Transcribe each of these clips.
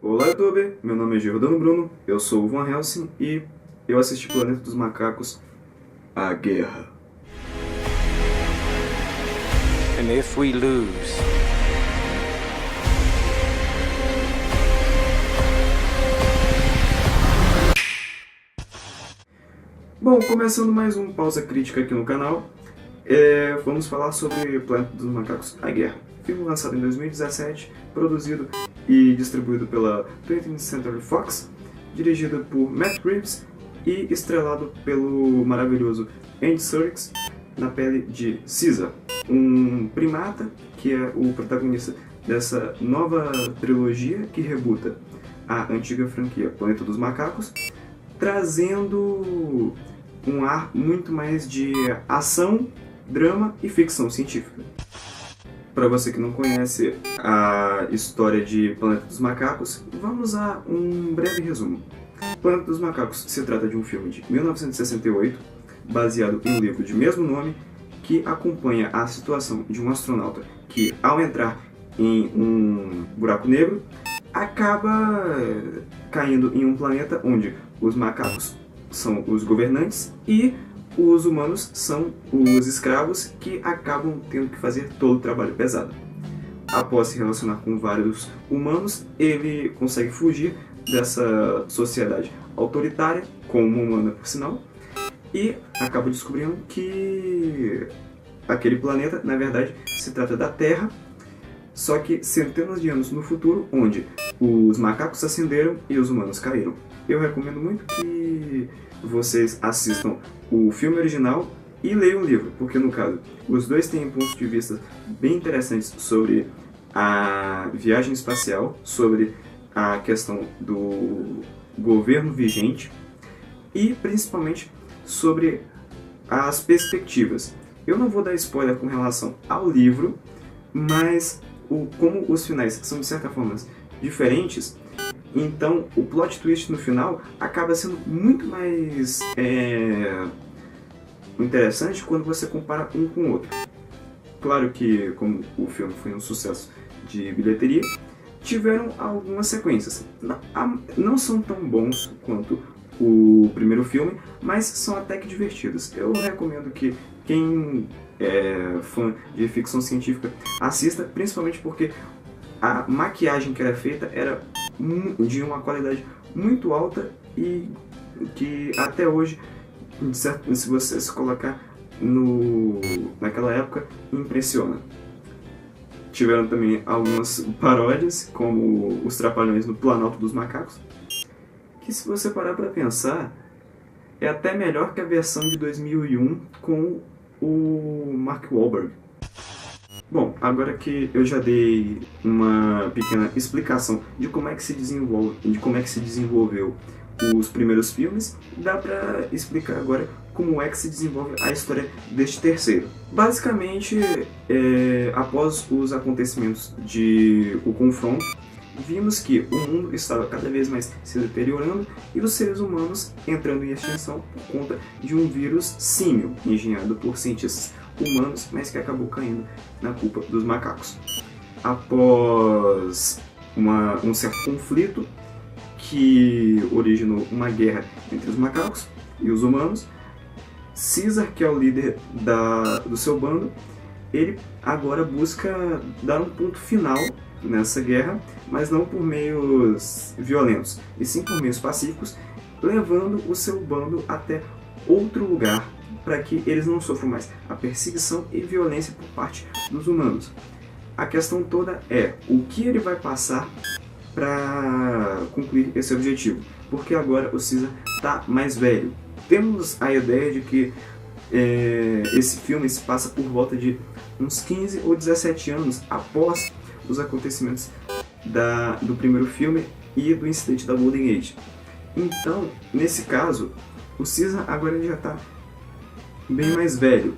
Olá, YouTube! Meu nome é Giordano Bruno, eu sou o Van Helsing e eu assisti Planeta dos Macacos, A Guerra. And if we lose, Bom, começando mais um Pausa Crítica aqui no canal, vamos falar sobre Planeta dos Macacos, A Guerra. Filme lançado em 2017, produzido e distribuído pela 20th Century Fox, dirigido por Matt Reeves e estrelado pelo maravilhoso Andy Serkis na pele de Caesar, um primata que é o protagonista dessa nova trilogia que rebuta a antiga franquia Planeta dos Macacos, trazendo um ar muito mais de ação, drama e ficção científica. Para você que não conhece a história de Planeta dos Macacos, vamos a um breve resumo. Planeta dos Macacos se trata de um filme de 1968, baseado em um livro de mesmo nome, que acompanha a situação de um astronauta que, ao entrar em um buraco negro, acaba caindo em um planeta onde os macacos são os governantes e os humanos são os escravos que acabam tendo que fazer todo o trabalho pesado. Após se relacionar com vários humanos, ele consegue fugir dessa sociedade autoritária, com uma humana por sinal, e acaba descobrindo que aquele planeta, na verdade, se trata da Terra, só que centenas de anos no futuro, onde os macacos ascenderam e os humanos caíram. Eu recomendo muito que vocês assistam o filme original e leiam o livro, porque no caso, os dois têm pontos de vista bem interessantes sobre a viagem espacial, sobre a questão do governo vigente e principalmente sobre as perspectivas. Eu não vou dar spoiler com relação ao livro, mas como os finais são de certa forma diferentes, então o plot twist no final acaba sendo muito mais interessante quando você compara um com o outro. Claro que, como o filme foi um sucesso de bilheteria, tiveram algumas sequências. Não são tão bons quanto o primeiro filme, mas são até que divertidos. Eu recomendo que quem é fã de ficção científica assista, principalmente porque a maquiagem que era feita era de uma qualidade muito alta e que até hoje, se você se colocar naquela época, impressiona. Tiveram também algumas paródias, como os Trapalhões no Planalto dos Macacos, que se você parar para pensar, é até melhor que a versão de 2001 com o Mark Wahlberg. Bom, agora que eu já dei uma pequena explicação de como é que se desenvolveu os primeiros filmes, dá para explicar agora como é que se desenvolve a história deste terceiro. Basicamente, após os acontecimentos de O Confronto, vimos que o mundo estava cada vez mais se deteriorando e os seres humanos entrando em extinção por conta de um vírus símio, engenhado por cientistas humanos, mas que acabou caindo na culpa dos macacos. Após um certo conflito que originou uma guerra entre os macacos e os humanos, Caesar, que é o líder do seu bando, ele agora busca dar um ponto final nessa guerra, mas não por meios violentos, e sim por meios pacíficos, levando o seu bando até outro lugar para que eles não sofram mais a perseguição e violência por parte dos humanos. A questão toda é o que ele vai passar para concluir esse objetivo, porque agora o Caesar está mais velho. Temos a ideia de que esse filme se passa por volta de uns 15 ou 17 anos após os acontecimentos do primeiro filme e do incidente da Golden Age. Então, nesse caso, o Caesar agora ele já está bem mais velho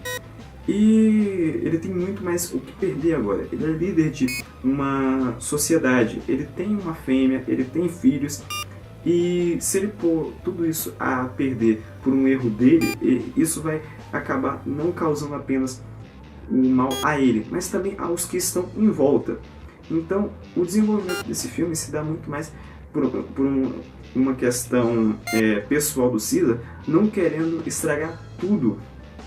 e ele tem muito mais o que perder agora. Ele é líder de uma sociedade, ele tem uma fêmea, ele tem filhos, e se ele pôr tudo isso a perder por um erro dele, isso vai acabar não causando apenas o mal a ele, mas também aos que estão em volta. Então, o desenvolvimento desse filme se dá muito mais uma questão pessoal do Caesar, não querendo estragar tudo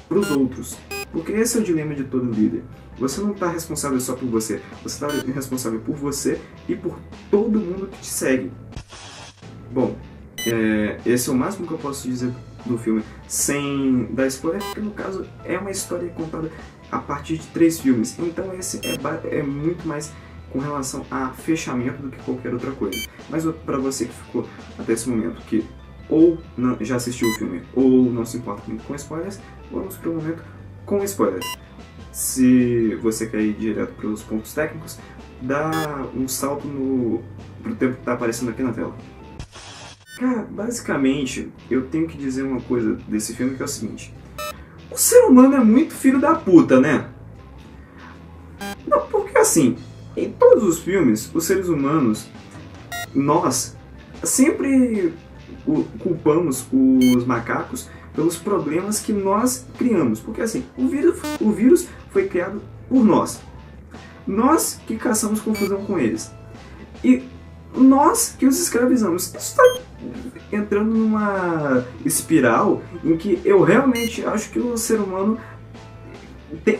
para os outros. Porque esse é o dilema de todo líder. Você não está responsável só por você, você está responsável por você e por todo mundo que te segue. Bom, esse é o máximo que eu posso dizer do filme, sem dar spoiler, porque no caso é uma história contada a partir de 3 filmes. Então esse é muito mais com relação a fechamento do que qualquer outra coisa. Mas para você que ficou até esse momento, que ou não, já assistiu o filme, ou não se importa muito com spoilers, vamos para o momento com spoilers. Se você quer ir direto para os pontos técnicos, dá um salto pro tempo que está aparecendo aqui na tela. Cara, basicamente, eu tenho que dizer uma coisa desse filme que é o seguinte: o ser humano é muito filho da puta, né? Não, porque assim, em todos os filmes, os seres humanos, nós sempre culpamos os macacos pelos problemas que nós criamos. Porque assim, o vírus foi criado por nós. Nós que caçamos confusão com eles. E nós que os escravizamos. Isso está entrando numa espiral em que eu realmente acho que o ser humano tem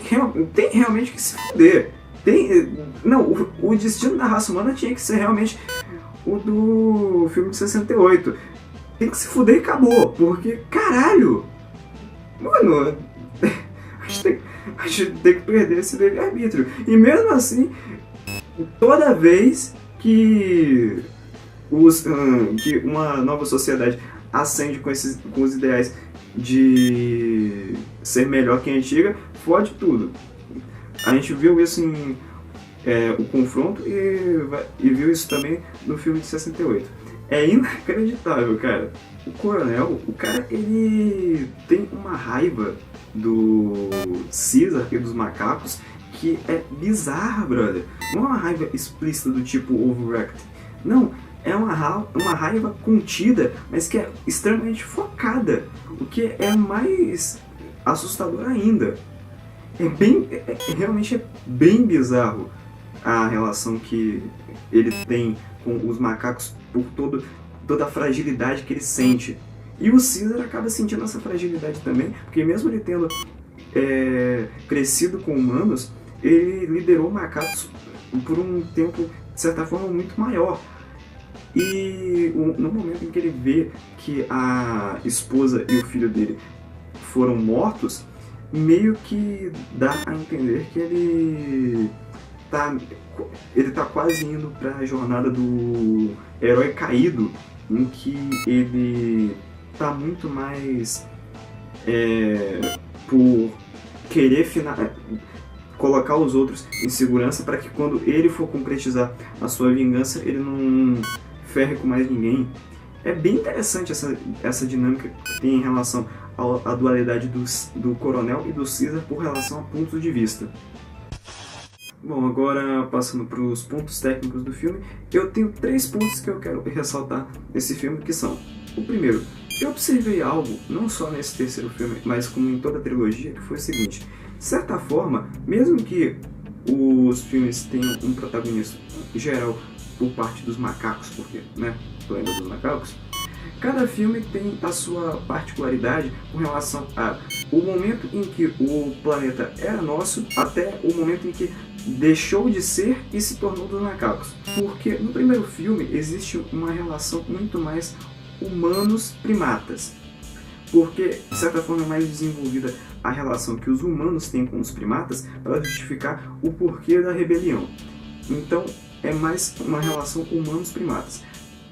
realmente que se fuder. O destino da raça humana tinha que ser realmente o do filme de 68. Tem que se fuder e acabou, porque, caralho, mano, a gente tem que perder esse livre-arbítrio. E mesmo assim, toda vez que uma nova sociedade acende com os ideais de ser melhor que a antiga, fode tudo. A gente viu isso em O Confronto e viu isso também no filme de 68. É inacreditável, cara. O coronel, o cara, ele tem uma raiva do Caesar e dos macacos que é bizarra, brother. Não é uma raiva explícita do tipo overreact. Não, é uma raiva contida, mas que é extremamente focada. O que é mais assustador ainda. Realmente é bem bizarro a relação que ele tem com os macacos por toda a fragilidade que ele sente. E o Caesar acaba sentindo essa fragilidade também, porque mesmo ele tendo crescido com humanos, ele liderou macacos por um tempo, de certa forma, muito maior. E no momento em que ele vê que a esposa e o filho dele foram mortos, meio que dá a entender que ele tá quase indo para a jornada do herói caído, em que ele tá muito mais por querer colocar os outros em segurança para que quando ele for concretizar a sua vingança, ele não ferre com mais ninguém. É bem interessante essa dinâmica que tem em relação à dualidade do coronel e do Caesar por relação a pontos de vista. Bom, agora passando para os pontos técnicos do filme, eu tenho 3 pontos que eu quero ressaltar nesse filme, que são: o primeiro, eu observei algo, não só nesse terceiro filme, mas como em toda a trilogia, que foi o seguinte: de certa forma, mesmo que os filmes tenham um protagonista geral por parte dos macacos, porque, né, Planeta dos Macacos, cada filme tem a sua particularidade com relação a o momento em que o planeta era nosso até o momento em que deixou de ser e se tornou dos macacos. Porque no primeiro filme existe uma relação muito mais humanos-primatas. Porque, de certa forma, é mais desenvolvida a relação que os humanos têm com os primatas para justificar o porquê da rebelião. Então, é mais uma relação humanos-primatas.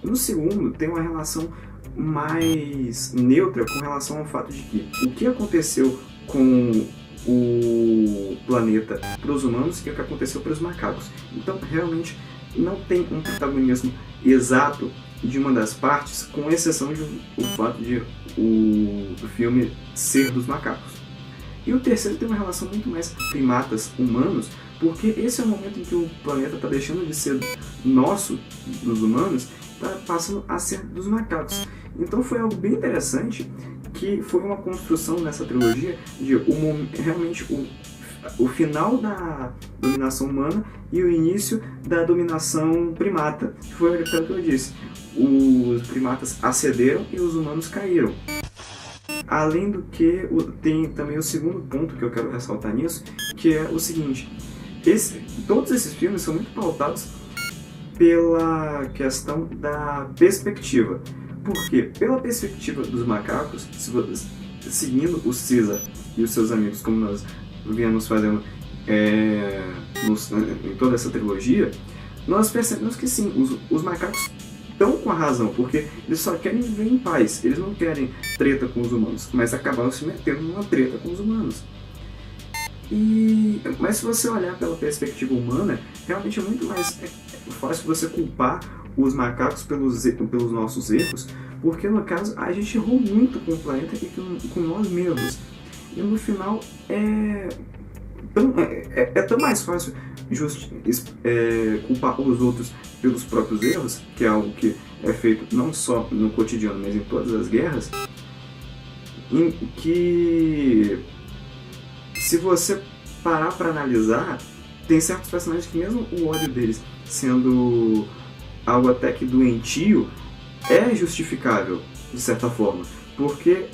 No segundo, tem uma relação mais neutra com relação ao fato de que o que aconteceu com o planeta para os humanos e o que aconteceu para os macacos. Então, realmente, não tem um protagonismo exato de uma das partes, com exceção do fato de o filme ser dos macacos. E o terceiro tem uma relação muito mais primatas-humanos, porque esse é o momento em que o planeta está deixando de ser nosso, dos humanos, está passando a ser dos macacos. Então foi algo bem interessante, que foi uma construção nessa trilogia de realmente o final da dominação humana e o início da dominação primata. Foi aquilo que eu disse. Os primatas ascederam e os humanos caíram. Além do que, tem também o segundo ponto que eu quero ressaltar nisso, que é o seguinte. Todos esses filmes são muito pautados pela questão da perspectiva. Por quê? Pela perspectiva dos macacos, seguindo o Caesar e os seus amigos, como nós viemos fazendo em toda essa trilogia, nós percebemos que sim, os macacos estão com a razão, porque eles só querem viver em paz, eles não querem treta com os humanos, mas acabaram se metendo numa treta com os humanos. Mas se você olhar pela perspectiva humana, realmente é muito mais fácil você culpar os macacos pelos nossos erros, porque no caso a gente errou muito com o planeta e com nós mesmos. E no final é tão mais fácil culpar os outros pelos próprios erros, que é algo que é feito não só no cotidiano, mas em todas as guerras, em que, se você parar para analisar, tem certos personagens que mesmo o ódio deles sendo algo até que doentio, é justificável, de certa forma, porque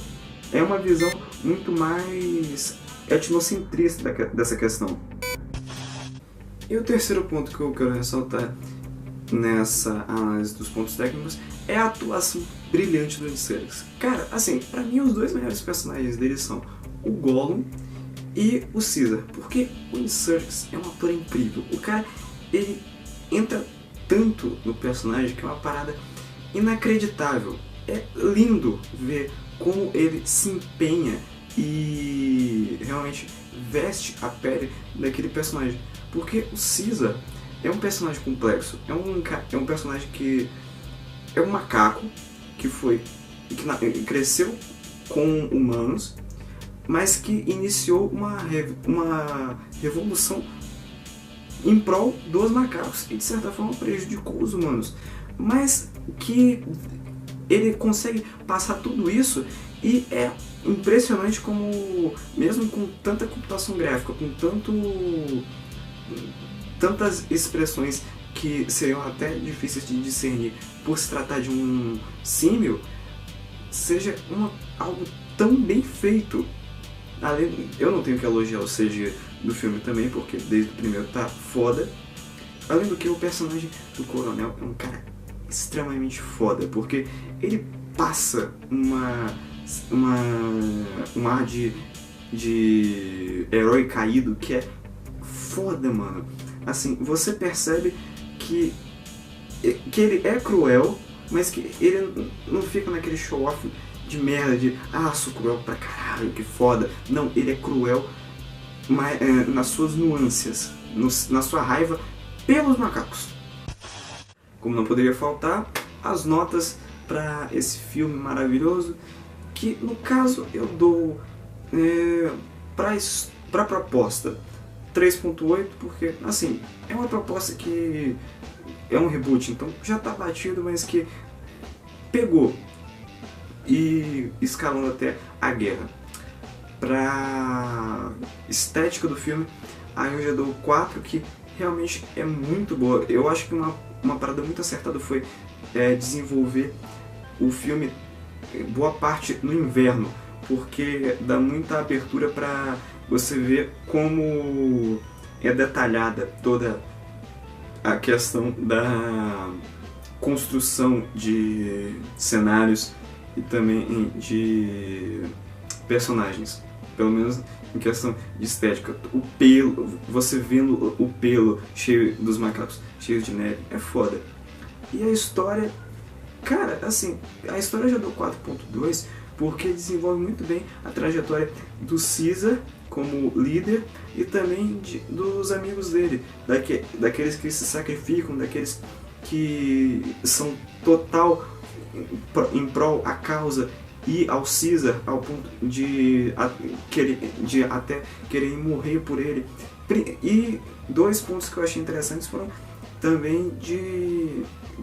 é uma visão muito mais etnocentrista dessa questão. E o terceiro ponto que eu quero ressaltar nessa análise dos pontos técnicos é a atuação brilhante do Andy Serkis. Cara, assim, pra mim os dois melhores personagens dele são o Gollum e o Caesar, porque o Andy Serkis é um ator incrível. O cara, ele entra tanto no personagem que é uma parada inacreditável. É lindo ver como ele se empenha e realmente veste a pele daquele personagem. Porque o Caesar é um personagem complexo, é um personagem que é um macaco que cresceu com humanos, mas que iniciou uma revolução em prol dos macacos e de certa forma prejudicou os humanos, mas que ele consegue passar tudo isso. E é impressionante como, mesmo com tanta computação gráfica, com tantas expressões que seriam até difíceis de discernir por se tratar de um símil, seja algo tão bem feito. Eu não tenho que elogiar o CG do filme também, porque desde o primeiro tá foda. Além do que, o personagem do Coronel é um cara extremamente foda, porque ele passa um ar de herói caído que é foda, mano. Assim, você percebe que ele é cruel, mas que ele não fica naquele show-off de merda de sou cruel pra caralho, que foda. Não, ele é cruel nas suas nuances, na sua raiva pelos macacos. Como não poderia faltar, as notas para esse filme maravilhoso, que no caso eu dou para a proposta 3.8, porque assim, é uma proposta que é um reboot, então já tá batido, mas que pegou e escalando até a guerra. Pra estética do filme, aí eu já dou 4, que realmente é muito boa. Eu acho que uma parada muito acertada foi desenvolver o filme boa parte no inverno, porque dá muita abertura para você ver como é detalhada toda a questão da construção de cenários e também de personagens, pelo menos em questão de estética. O pelo, você vendo o pelo cheio dos macacos, cheio de neve, é foda. E a história, cara, assim, a história já deu 4.2 porque desenvolve muito bem a trajetória do Caesar como líder e também dos amigos dele, daqueles que se sacrificam, daqueles que são total em prol à causa e ao Caesar, ao ponto de até querer morrer por ele. E 2 pontos que eu achei interessantes foram também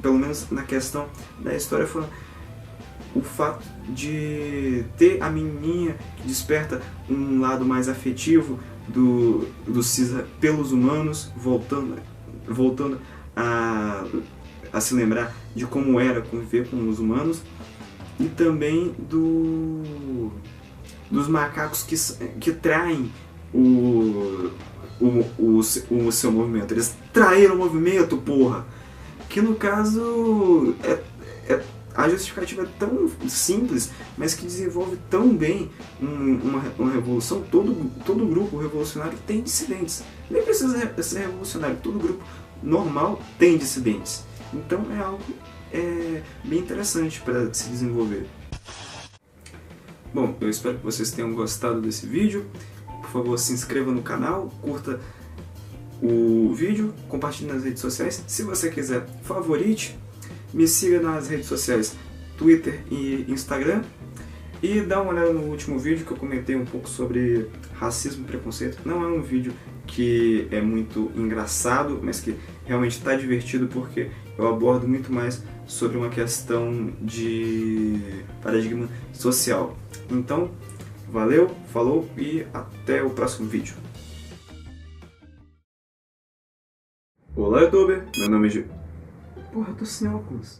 pelo menos na questão da história, foram o fato de ter a menininha que desperta um lado mais afetivo do CISA pelos humanos, voltando a se lembrar de como era conviver com os humanos, e também dos macacos que traem o seu movimento. Eles traíram o movimento, porra! Que no caso a justificativa é tão simples, mas que desenvolve tão bem uma revolução. Todo grupo revolucionário tem dissidentes. Nem precisa ser revolucionário, todo grupo normal tem dissidentes. Então é algo bem interessante para se desenvolver. Bom, eu espero que vocês tenham gostado desse vídeo. Por favor, se inscreva no canal, curta o vídeo, compartilhe nas redes sociais. Se você quiser, favorite, me siga nas redes sociais Twitter e Instagram. E dá uma olhada no último vídeo que eu comentei um pouco sobre racismo e preconceito. Não é um vídeo que é muito engraçado, mas que realmente está divertido, porque eu abordo muito mais sobre uma questão de paradigma social. Então, valeu, falou e até o próximo vídeo. Olá, YouTube! Meu nome é Porra, eu tô sem óculos.